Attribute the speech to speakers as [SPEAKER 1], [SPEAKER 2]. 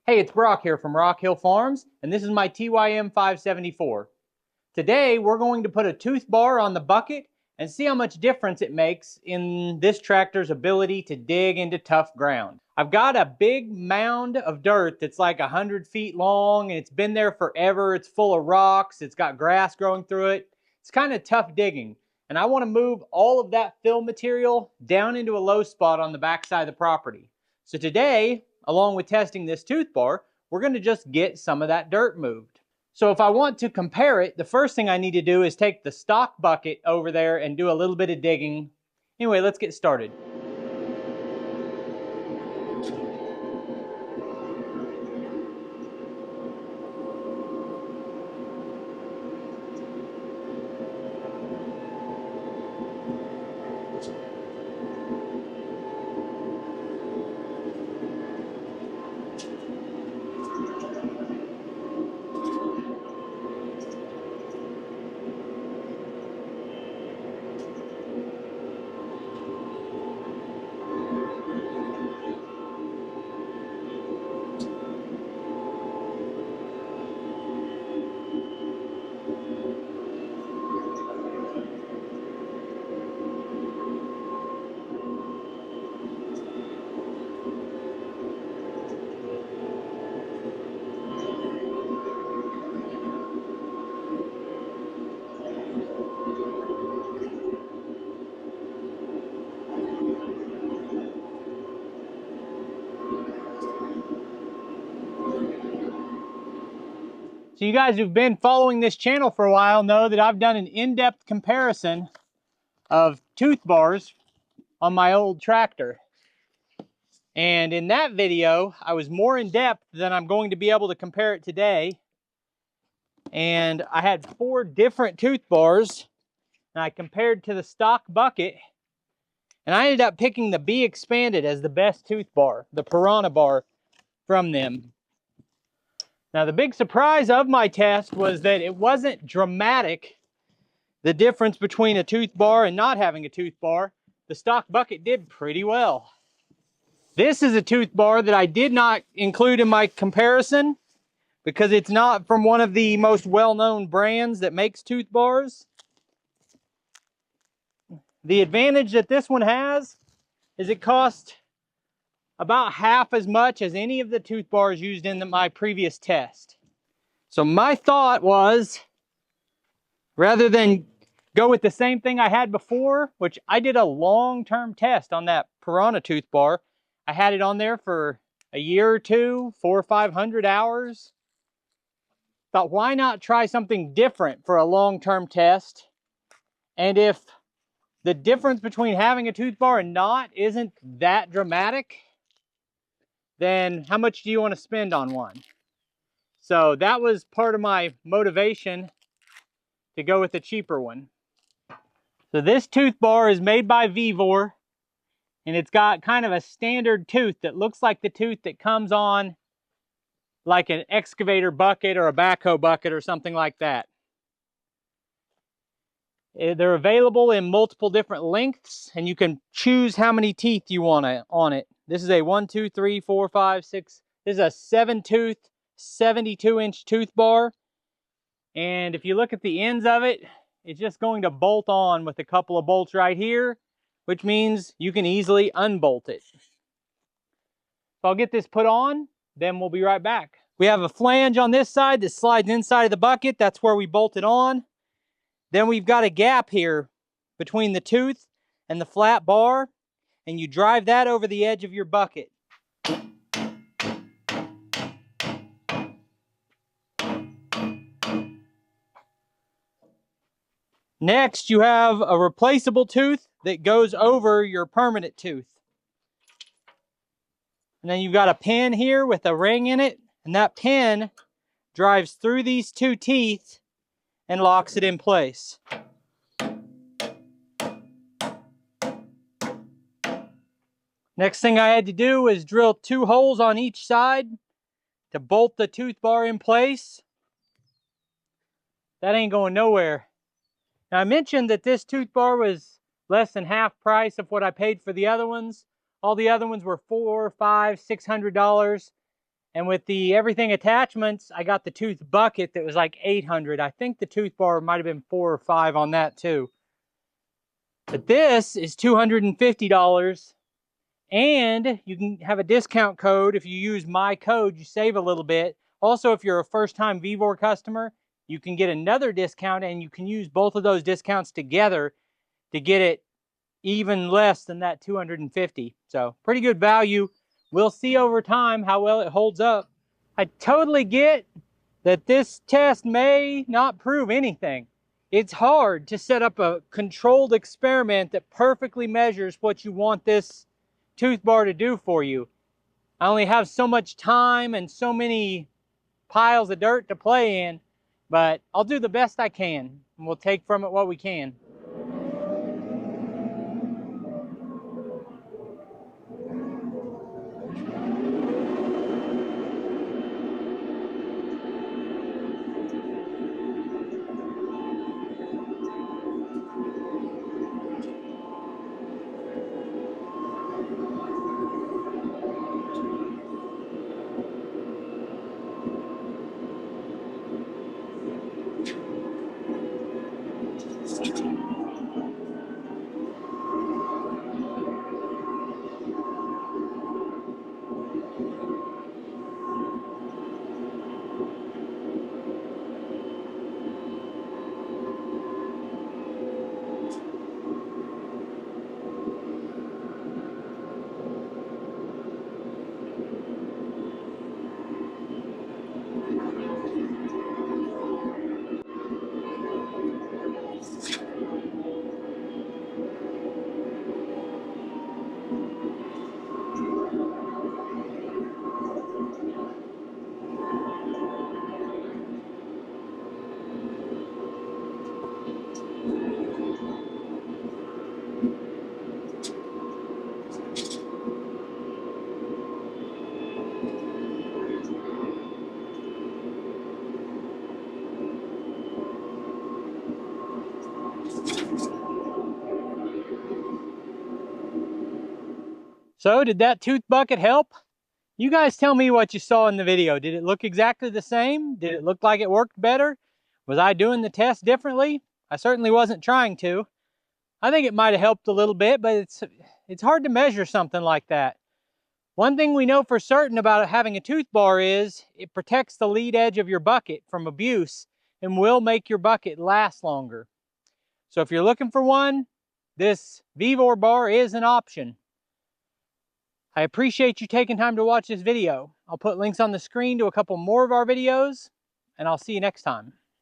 [SPEAKER 1] Hey, it's Brock here from Rock Hill Farms, and this is my TYM 574. Today, we're going to put a ToothBar on the bucket and see how much difference it makes in this tractor's ability to dig into tough ground. I've got a big mound of dirt that's like 100 feet long, and it's been there forever. It's full of rocks. It's got grass growing through it. It's kind of tough digging, and I want to move all of that fill material down into a low spot on the backside of the property. So today, along with testing this ToothBar, we're going to just get some of that dirt moved. So if I want to compare it, the first thing I need to do is take the stock bucket over there and do a little bit of digging. Anyway, let's get started. So you guys who've been following this channel for a while know that I've done an in-depth comparison of ToothBars on my old tractor. And in that video, I was more in depth than I'm going to be able to compare it today. And I had 4 different ToothBars, and I compared to the stock bucket, and I ended up picking the B Expanded as the best ToothBar, the Piranha bar from them. Now, the big surprise of my test was that it wasn't dramatic, the difference between a ToothBar and not having a ToothBar. The stock bucket did pretty well. This is a ToothBar that I did not include in my comparison because it's not from one of the most well-known brands that makes ToothBars. The advantage that this one has is it costs about half as much as any of the ToothBars used in my previous test. So my thought was, rather than go with the same thing I had before, which I did a long-term test on that Piranha ToothBar. I had it on there for a year or two, 400 or 500 hours. Thought, why not try something different for a long-term test? And if the difference between having a ToothBar and not isn't that dramatic, then how much do you want to spend on one? So that was part of my motivation to go with the cheaper one. So this ToothBar is made by Vevor, and it's got kind of a standard tooth that looks like the tooth that comes on like an excavator bucket or a backhoe bucket or something like that. They're available in multiple different lengths, and you can choose how many teeth you want on it. This is a 1, 2, 3, 4, 5, 6. This is a 7-tooth, 72-inch ToothBar. And if you look at the ends of it, it's just going to bolt on with a couple of bolts right here, which means you can easily unbolt it. So I'll get this put on, then we'll be right back. We have a flange on this side that slides inside of the bucket. That's where we bolt it on. Then we've got a gap here between the tooth and the flat bar, and you drive that over the edge of your bucket. Next, you have a replaceable tooth that goes over your permanent tooth. And then you've got a pin here with a ring in it, and that pin drives through these 2 teeth and locks it in place. Next thing I had to do is drill 2 holes on each side to bolt the ToothBar in place. that ain't going nowhere. Now, I mentioned that this ToothBar was less than half price of what I paid for the other ones. All the other ones were $400, $500, $600. And with the everything attachments, I got the tooth bucket that was like $800. I think the ToothBar might have been $4 or $5 on that too. But this is $250. And you can have a discount code. If you use my code, you save a little bit. Also, if you're a first-time Vevor customer, you can get another discount, and you can use both of those discounts together to get it even less than that $250. So pretty good value. We'll see over time how well it holds up. I totally get that this test may not prove anything. It's hard to set up a controlled experiment that perfectly measures what you want this ToothBar to do for you. I only have so much time and so many piles of dirt to play in, but I'll do the best I can, and we'll take from it what we can. So, did that tooth bucket help? You guys tell me what you saw in the video. Did it look exactly the same? Did it look like it worked better? Was I doing the test differently? I certainly wasn't trying to. I think it might have helped a little bit, but it's hard to measure something like that. One thing we know for certain about having a ToothBar is it protects the lead edge of your bucket from abuse and will make your bucket last longer. So if you're looking for one, this Vevor bar is an option. I appreciate you taking time to watch this video. I'll put links on the screen to a couple more of our videos, and I'll see you next time.